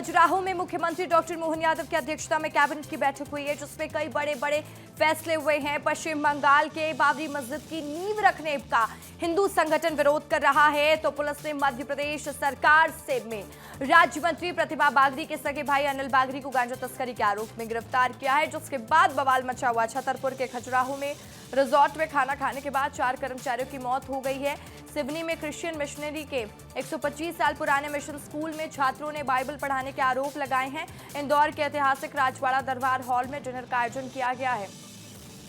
खजुराहो में मुख्यमंत्री डॉक्टर मोहन यादव की अध्यक्षता में कैबिनेट की बैठक हुई है, जिसमें कई बड़े बड़े फैसले हुए हैं। पश्चिम बंगाल के बाबरी मस्जिद की नींव रखने का हिंदू संगठन विरोध कर रहा है, तो पुलिस ने मध्य प्रदेश सरकार से में राज्य मंत्री प्रतिमा बागरी के सगे भाई अनिल बागरी को गांजा तस्करी के आरोप में गिरफ्तार किया है, जिसके बाद बवाल मचा हुआ। छतरपुर के खजुराहो में रिजॉर्ट में खाना खाने के बाद 4 कर्मचारियों की मौत हो गई है। सिवनी में क्रिश्चियन मिशनरी के 125 साल पुराने मिशन स्कूल में छात्रों ने बाइबल पढ़ाने के आरोप लगाए हैं। इंदौर के ऐतिहासिक राजवाड़ा दरबार हॉल में डिनर का आयोजन किया गया है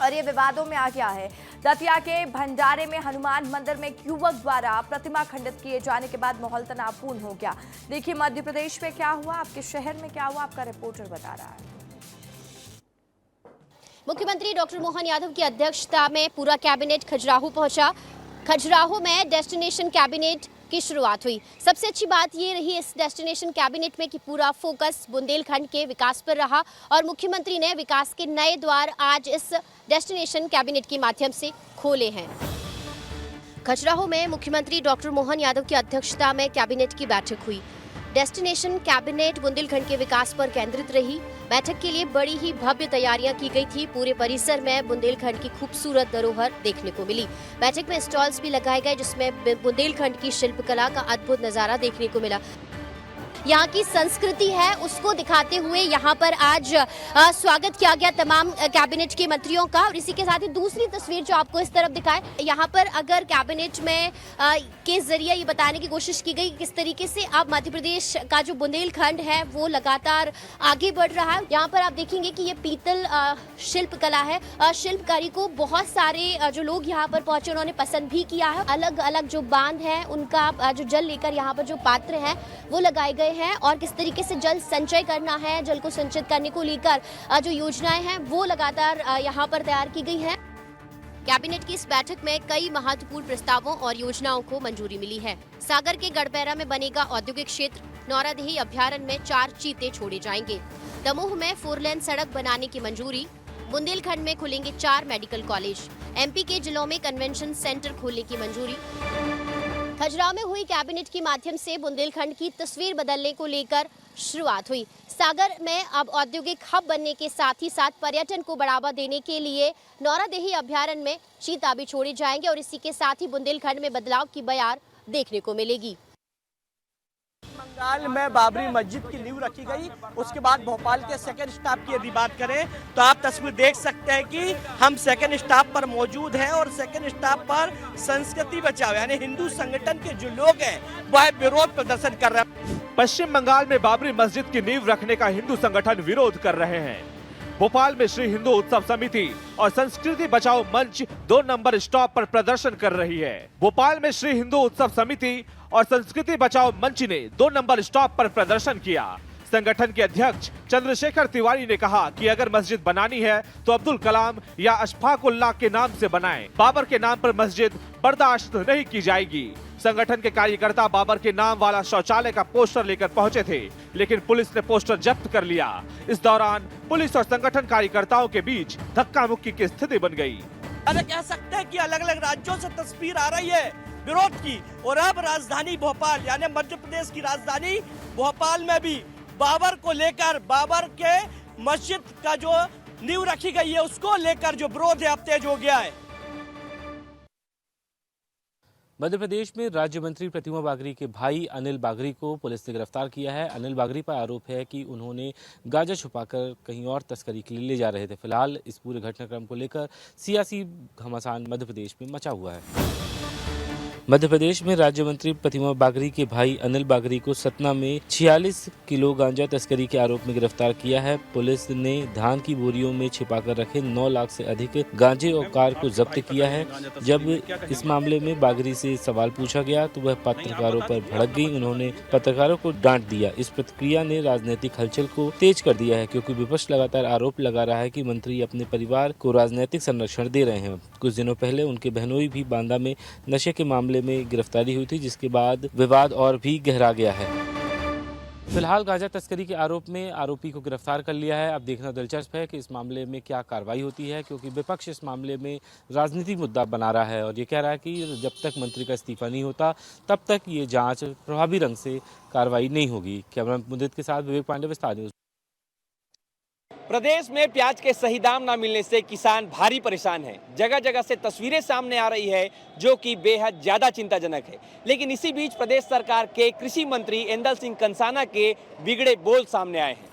और ये विवादों में आ गया है। दतिया के भंडारे में हनुमान मंदिर में एक युवक द्वारा प्रतिमा खंडित किए जाने के बाद माहौल तनावपूर्ण हो गया। देखिए मध्य प्रदेश में क्या हुआ, आपके शहर में क्या हुआ, आपका रिपोर्टर बता रहा है। मुख्यमंत्री डॉक्टर मोहन यादव की अध्यक्षता में पूरा कैबिनेट खजुराहो पहुंचा। खजुराहो में डेस्टिनेशन कैबिनेट की शुरुआत हुई। सबसे अच्छी बात ये रही इस डेस्टिनेशन कैबिनेट में कि पूरा फोकस बुंदेलखंड के विकास पर रहा और मुख्यमंत्री ने विकास के नए द्वार आज इस डेस्टिनेशन कैबिनेट के माध्यम से खोले हैं। खजुराहो में मुख्यमंत्री डॉक्टर मोहन यादव की अध्यक्षता में कैबिनेट की बैठक हुई। डेस्टिनेशन कैबिनेट बुंदेलखंड के विकास पर केंद्रित रही। बैठक के लिए बड़ी ही भव्य तैयारियां की गई थी। पूरे परिसर में बुंदेलखंड की खूबसूरत धरोहर देखने को मिली। बैठक में स्टॉल्स भी लगाए गए, जिसमें बुंदेलखंड की शिल्पकला का अद्भुत नजारा देखने को मिला। यहाँ की संस्कृति है उसको दिखाते हुए यहाँ पर आज स्वागत किया गया तमाम कैबिनेट के मंत्रियों का। और इसी के साथ ही दूसरी तस्वीर जो आपको इस तरफ दिखाए, यहाँ पर अगर कैबिनेट में के जरिए ये बताने की कोशिश की गई किस तरीके से अब मध्य प्रदेश का जो बुंदेलखंड है वो लगातार आगे बढ़ रहा है। यहाँ पर आप देखेंगे कि ये पीतल शिल्पकला है। शिल्पकारी को बहुत सारे जो लोग यहाँ पर पहुंचे उन्होंने पसंद भी किया है। अलग अलग जो बांध है उनका जो जल लेकर यहाँ पर जो पात्र है वो लगाए गए हैं और किस तरीके से जल संचय करना है, जल को संचित करने को लेकर जो योजनाएं हैं वो लगातार यहाँ पर तैयार की गई हैं। कैबिनेट की इस बैठक में कई महत्वपूर्ण प्रस्तावों और योजनाओं को मंजूरी मिली है। सागर के गढ़पैरा में बनेगा औद्योगिक क्षेत्र। नौरादेही अभ्यारण्य में 4 चीते छोड़े जाएंगे। दमोह में 4 लेन सड़क बनाने की मंजूरी। बुंदेलखंड में खुलेंगे 4 मेडिकल कॉलेज। एमपी के जिलों में कन्वेंशन सेंटर खोलने की मंजूरी। खजुराहो में हुई कैबिनेट के माध्यम से बुंदेलखंड की तस्वीर बदलने को लेकर शुरुआत हुई। सागर में अब औद्योगिक हब बनने के साथ ही साथ पर्यटन को बढ़ावा देने के लिए नौरादेही अभ्यारण्य में चीता भी छोड़े जाएंगे और इसी के साथ ही बुंदेलखंड में बदलाव की बयार देखने को मिलेगी। बंगाल में बाबरी मस्जिद की नींव रखी गई, उसके बाद भोपाल के सेकंड स्टॉप की यदि बात करें तो आप तस्वीर देख सकते हैं कि हम सेकंड स्टॉप पर मौजूद हैं और सेकंड स्टॉप पर संस्कृति बचाओ यानी हिंदू संगठन के जो लोग हैं वह विरोध प्रदर्शन कर रहे हैं। पश्चिम बंगाल में बाबरी मस्जिद की नींव रखने का हिंदू संगठन विरोध कर रहे हैं। भोपाल में श्री हिंदू उत्सव समिति और संस्कृति बचाओ मंच 2 नंबर स्टॉप पर प्रदर्शन कर रही है। भोपाल में श्री हिंदू उत्सव समिति और संस्कृति बचाओ मंच ने 2 नंबर स्टॉप पर प्रदर्शन किया। संगठन के अध्यक्ष चंद्रशेखर तिवारी ने कहा कि अगर मस्जिद बनानी है तो अब्दुल कलाम या अशफाक उल्लाह के नाम से बनाएं। बाबर के नाम पर मस्जिद बर्दाश्त नहीं की जाएगी। संगठन के कार्यकर्ता बाबर के नाम वाला शौचालय का पोस्टर लेकर पहुंचे थे, लेकिन पुलिस ने पोस्टर जब्त कर लिया। इस दौरान पुलिस और संगठन कार्यकर्ताओं के बीच धक्का मुक्की की स्थिति बन गई। अरे कह सकते हैं कि अलग अलग राज्यों से तस्वीर आ रही है विरोध की और अब राजधानी भोपाल यानी मध्य प्रदेश की राजधानी भोपाल में भी बाबर को लेकर, बाबर के मस्जिद का जो नींव रखी गई है उसको लेकर जो विरोध है अब तेज हो गया है। मध्य प्रदेश में राज्य मंत्री प्रतिमा बागरी के भाई अनिल बागरी को पुलिस ने गिरफ्तार किया है। अनिल बागरी पर आरोप है कि उन्होंने गांजा छुपाकर कहीं और तस्करी के लिए ले जा रहे थे। फिलहाल इस पूरे घटनाक्रम को लेकर सियासी घमासान मध्य प्रदेश में मचा हुआ है। मध्य प्रदेश में राज्य मंत्री प्रतिमा बागरी के भाई अनिल बागरी को सतना में 46 किलो गांजा तस्करी के आरोप में गिरफ्तार किया है। पुलिस ने धान की बोरियों में छिपाकर रखे 9 लाख से अधिक गांजे और कार को जब्त किया है। जब इस मामले में बागरी से सवाल पूछा गया तो वह पत्रकारों पर भड़क गई। उन्होंने पत्रकारों को डांट दिया। इस प्रतिक्रिया ने राजनीतिक हलचल को तेज कर दिया है, क्योंकि विपक्ष लगातार आरोप लगा रहा है कि मंत्री अपने परिवार को राजनीतिक संरक्षण दे रहे हैं। कुछ दिनों पहले उनके बहनोई भी बांदा में नशे के मामले में गिरफ्तारी हुई थी, जिसके बाद विवाद और भी गहरा गया है। फिलहाल गांजा तस्करी के आरोप में आरोपी को गिरफ्तार कर लिया है। अब देखना दिलचस्प है कि इस मामले में क्या कार्रवाई होती है, क्योंकि विपक्ष इस मामले में राजनीतिक मुद्दा बना रहा है और ये कह रहा है कि जब तक मंत्री का इस्तीफा नहीं होता तब तक ये जांच प्रभावी ढंग से कार्रवाई नहीं होगी। कैमरा मुदित के साथ विवेक पांडे, विस्तार न्यूज। प्रदेश में प्याज के सही दाम न मिलने से किसान भारी परेशान हैं। जगह जगह से तस्वीरें सामने आ रही है जो कि बेहद ज्यादा चिंताजनक है। लेकिन इसी बीच प्रदेश सरकार के कृषि मंत्री ऐंदल सिंह कंसाना के बिगड़े बोल सामने आए हैं।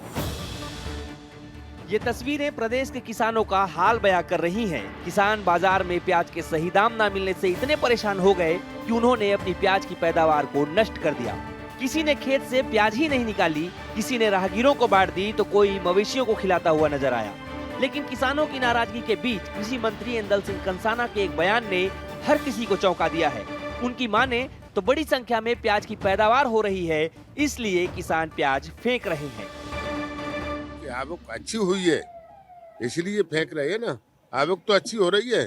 ये तस्वीरें प्रदेश के किसानों का हाल बयां कर रही हैं। किसान बाजार में प्याज के सही दाम न मिलने से इतने परेशान हो गए कि उन्होंने अपनी प्याज की पैदावार को नष्ट कर दिया। किसी ने खेत से प्याज ही नहीं निकाली, किसी ने राहगीरों को बांट दी तो कोई मवेशियों को खिलाता हुआ नजर आया। लेकिन किसानों की नाराजगी के बीच कृषि मंत्री ऐंदल सिंह कंसाना के एक बयान ने हर किसी को चौंका दिया है। उनकी माने तो बड़ी संख्या में प्याज की पैदावार हो रही है, इसलिए किसान प्याज फेंक रहे हैं। आवक अच्छी हुई है इसलिए फेंक रहे हैं ना। आवक तो अच्छी हो रही है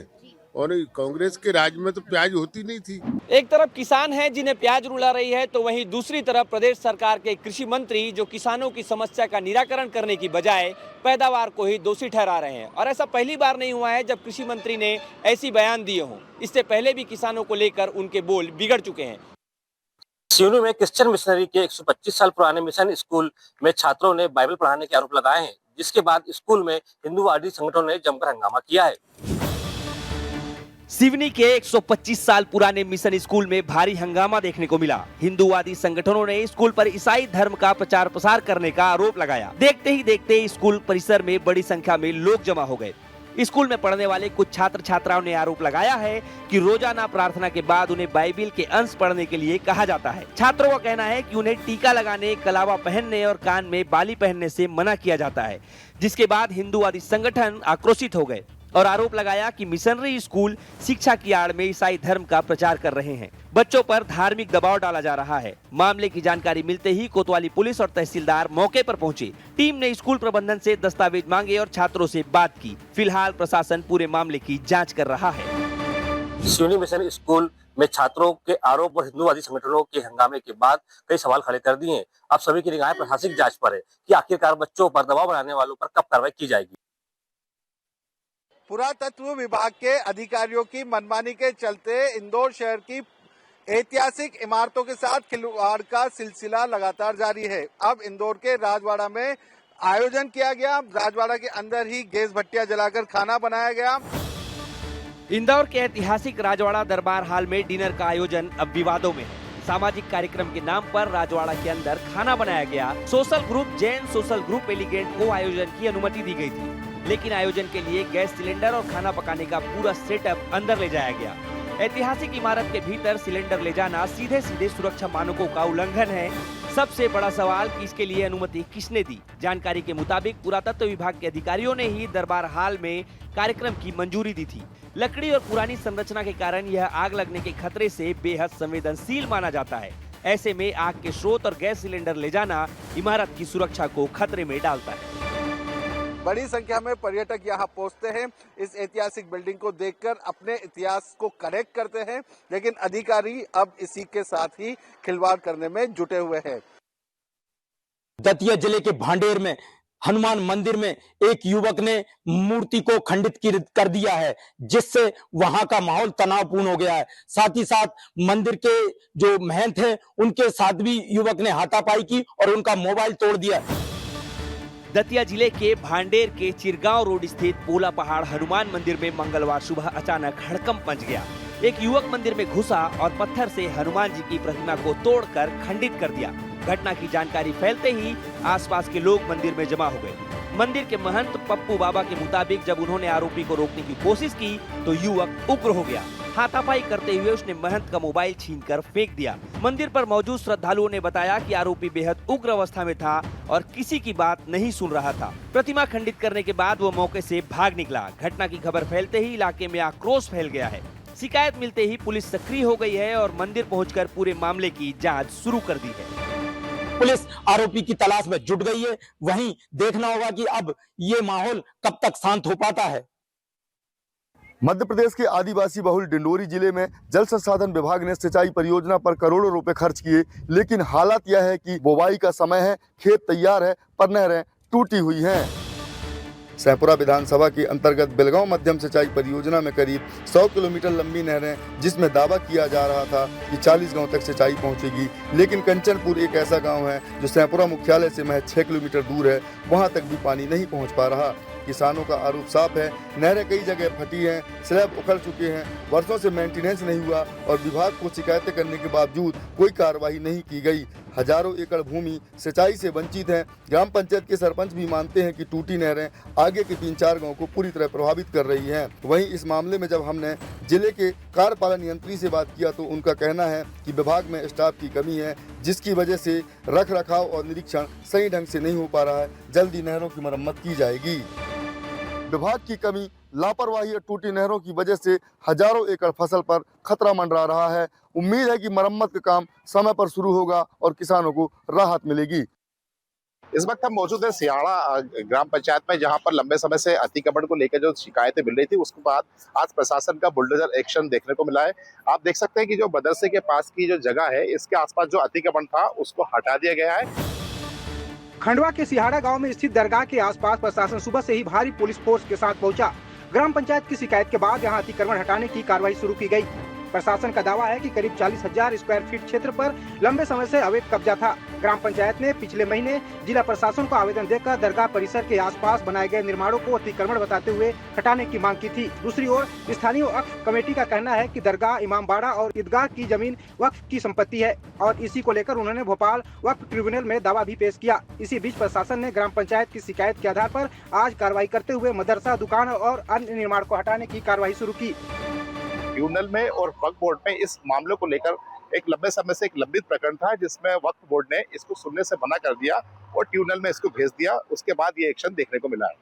और कांग्रेस के राज में तो प्याज होती नहीं थी। एक तरफ किसान हैं जिन्हें प्याज रुला रही है, तो वहीं दूसरी तरफ प्रदेश सरकार के कृषि मंत्री जो किसानों की समस्या का निराकरण करने की बजाय पैदावार को ही दोषी ठहरा रहे हैं। और ऐसा पहली बार नहीं हुआ है जब कृषि मंत्री ने ऐसी बयान दिए हों। इससे पहले भी किसानों को लेकर उनके बोल बिगड़ चुके हैं। सिवनी में क्रिश्चियन मिशनरी के 125 साल पुराने मिशन स्कूल में छात्रों ने बाइबल पढ़ाने के आरोप लगाए हैं, जिसके बाद स्कूल में हिंदूवादी संगठनों ने जमकर हंगामा किया है। सिवनी के 125 साल पुराने मिशन स्कूल में भारी हंगामा देखने को मिला। हिंदूवादी संगठनों ने स्कूल पर ईसाई धर्म का प्रचार प्रसार करने का आरोप लगाया। देखते ही देखते स्कूल परिसर में बड़ी संख्या में लोग जमा हो गए। स्कूल में पढ़ने वाले कुछ छात्र छात्राओं ने आरोप लगाया है कि रोजाना प्रार्थना के बाद उन्हें बाइबिल के अंश पढ़ने के लिए कहा जाता है। छात्रों का कहना है कि उन्हें टीका लगाने, कलावा पहनने और कान में बाली पहनने से मना किया जाता है, जिसके बाद हिंदूवादी संगठन आक्रोशित हो गए और आरोप लगाया कि मिशनरी स्कूल शिक्षा की आड़ में ईसाई धर्म का प्रचार कर रहे हैं। बच्चों पर धार्मिक दबाव डाला जा रहा है। मामले की जानकारी मिलते ही कोतवाली पुलिस और तहसीलदार मौके पर पहुंचे। टीम ने स्कूल प्रबंधन से दस्तावेज मांगे और छात्रों से बात की। फिलहाल प्रशासन पूरे मामले की जांच कर रहा है। सिवनी मिशन स्कूल में छात्रों के आरोप और हिंदूवादी संगठनों के हंगामे के बाद कई सवाल खड़े कर दिए हैं। अब सभी की निगाहें प्रशासनिक जांच पर है कि आखिरकार बच्चों पर दबाव बनाने वालों पर कब कार्रवाई की जाएगी। पुरातत्व विभाग के अधिकारियों की मनमानी के चलते इंदौर शहर की ऐतिहासिक इमारतों के साथ खिलवाड़ का सिलसिला लगातार जारी है। अब इंदौर के राजवाड़ा में आयोजन किया गया। राजवाड़ा के अंदर ही गैस भट्टियां जलाकर खाना बनाया गया। इंदौर के ऐतिहासिक राजवाड़ा दरबार हॉल में डिनर का आयोजन अब विवादों में है। सामाजिक कार्यक्रम के नाम पर राजवाड़ा के अंदर खाना बनाया गया। Social group Jain social group elegant को आयोजन की अनुमति दी गई थी, लेकिन आयोजन के लिए गैस सिलेंडर और खाना पकाने का पूरा सेटअप अंदर ले जाया गया। ऐतिहासिक इमारत के भीतर सिलेंडर ले जाना सीधे सीधे सुरक्षा मानकों का उल्लंघन है। सबसे बड़ा सवाल कि इसके लिए अनुमति किसने दी। जानकारी के मुताबिक पुरातत्व विभाग के अधिकारियों ने ही दरबार हॉल में कार्यक्रम की मंजूरी दी थी। लकड़ी और पुरानी संरचना के कारण यह आग लगने के खतरे से बेहद संवेदनशील माना जाता है। ऐसे में आग के स्रोत और गैस सिलेंडर ले जाना इमारत की सुरक्षा को खतरे में डालता है। बड़ी संख्या में पर्यटक यहाँ पहुँचते हैं, इस ऐतिहासिक बिल्डिंग को देखकर अपने इतिहास को करेक्ट करते हैं, लेकिन अधिकारी अब इसी के साथ ही खिलवाड़ करने में जुटे हुए हैं। दतिया जिले के भांडेर में हनुमान मंदिर में एक युवक ने मूर्ति को खंडित कर दिया है, जिससे वहां का माहौल तनावपूर्ण हो गया है। साथ ही साथ मंदिर के जो महंत हैं उनके साथ भी युवक ने हाथापाई की और उनका मोबाइल तोड़ दिया। दतिया जिले के भांडेर के चिरगांव रोड स्थित पोला पहाड़ हनुमान मंदिर में मंगलवार सुबह अचानक हड़कंप मच गया। एक युवक मंदिर में घुसा और पत्थर से हनुमान जी की प्रतिमा को तोड़कर खंडित कर दिया। घटना की जानकारी फैलते ही आसपास के लोग मंदिर में जमा हो गए। मंदिर के महंत पप्पू बाबा के मुताबिक जब उन्होंने आरोपी को रोकने की कोशिश की तो युवक उग्र हो गया। हाथापाई करते हुए उसने महंत का मोबाइल छीनकर फेंक दिया। मंदिर पर मौजूद श्रद्धालुओं ने बताया कि आरोपी बेहद उग्र अवस्था में था और किसी की बात नहीं सुन रहा था। प्रतिमा खंडित करने के बाद वो मौके से भाग निकला। घटना की खबर फैलते ही इलाके में आक्रोश फैल गया है। शिकायत मिलते ही पुलिस सक्रिय हो गई है और मंदिर पहुंचकर पूरे मामले की जांच शुरू कर दी है। पुलिस आरोपी की तलाश में जुट गई है। वहीं देखना होगा कि अब ये माहौल कब तक शांत हो पाता है। मध्य प्रदेश के आदिवासी बहुल डिंडोरी जिले में जल संसाधन विभाग ने सिंचाई परियोजना पर करोड़ों रुपए खर्च किए, लेकिन हालात यह है कि बुवाई का समय है, खेत तैयार है पर नहरें टूटी हुई हैं। सैंपुरा विधानसभा के अंतर्गत बिलगांव मध्यम सिंचाई परियोजना में करीब 100 किलोमीटर लंबी नहरें, जिसमें दावा किया जा रहा था कि 40 गांव तक सिंचाई पहुंचेगी, लेकिन कंचनपुर एक ऐसा गांव है जो सैंपुरा मुख्यालय से महज 6 किलोमीटर दूर है, वहां तक भी पानी नहीं पहुंच पा रहा। किसानों का आरोप साफ है, नहरें कई जगह फटी हैं, स्लैब उखड़ चुके हैं, वर्षों से मेंटेनेंस नहीं हुआ और विभाग को शिकायतें करने के बावजूद कोई कार्रवाई नहीं की गई। हजारों एकड़ भूमि सिंचाई से वंचित है। ग्राम पंचायत के सरपंच भी मानते हैं कि टूटी नहरें आगे के 3-4 गांव को पूरी तरह प्रभावित कर रही हैं। वहीं इस मामले में जब हमने जिले के कार्यपालन यंत्री से बात किया तो उनका कहना है कि विभाग में स्टाफ की कमी है, जिसकी वजह से रख रखाव और निरीक्षण सही ढंग से नहीं हो पा रहा है। जल्दी नहरों की मरम्मत की जाएगी। विभाग की कमी, लापरवाही और टूटी नहरों की वजह से हजारों एकड़ फसल पर खतरा मंडरा रहा है। उम्मीद है कि मरम्मत का काम समय पर शुरू होगा और किसानों को राहत मिलेगी। इस वक्त हम मौजूद है सियाड़ा ग्राम पंचायत में, जहां पर लंबे समय से अतिक्रमण को लेकर जो शिकायतें मिल रही थी, उसके बाद आज प्रशासन का बुलडोजर एक्शन देखने को मिला है। आप देख सकते हैं कि जो मदरसे के पास की जो जगह है, इसके आसपास जो अतिक्रमण था उसको हटा दिया गया है। खंडवा के सिहाड़ा गांव में स्थित दरगाह के आसपास प्रशासन सुबह से ही भारी पुलिस फोर्स के साथ पहुंचा। ग्राम पंचायत की शिकायत के बाद यहां अतिक्रमण हटाने की कार्रवाई शुरू की गई। प्रशासन का दावा है कि करीब 40,000 स्क्वायर फीट क्षेत्र पर लंबे समय से अवैध कब्जा था। ग्राम पंचायत ने पिछले महीने जिला प्रशासन को आवेदन देकर दरगाह परिसर के आसपास बनाए गए निर्माणों को अतिक्रमण बताते हुए हटाने की मांग की थी। दूसरी ओर स्थानीय वक्फ कमेटी का कहना है कि दरगाह, इमामबाड़ा और ईदगाह की जमीन वक्फ की संपत्ति है और इसी को लेकर उन्होंने भोपाल वक्फ ट्रिब्यूनल में दावा भी पेश किया। इसी बीच प्रशासन ने ग्राम पंचायत की शिकायत के आधार पर आज कार्रवाई करते हुए मदरसा, दुकान और अन्य निर्माण को हटाने की कार्रवाई शुरू की। ट्रिब्यूनल में और वक्फ बोर्ड में इस मामले को लेकर एक लंबे समय से एक लंबित प्रकरण था, जिसमें वक्फ बोर्ड ने इसको सुनने से मना कर दिया और ट्रिब्यूनल में इसको भेज दिया। उसके बाद ये एक्शन देखने को मिला है।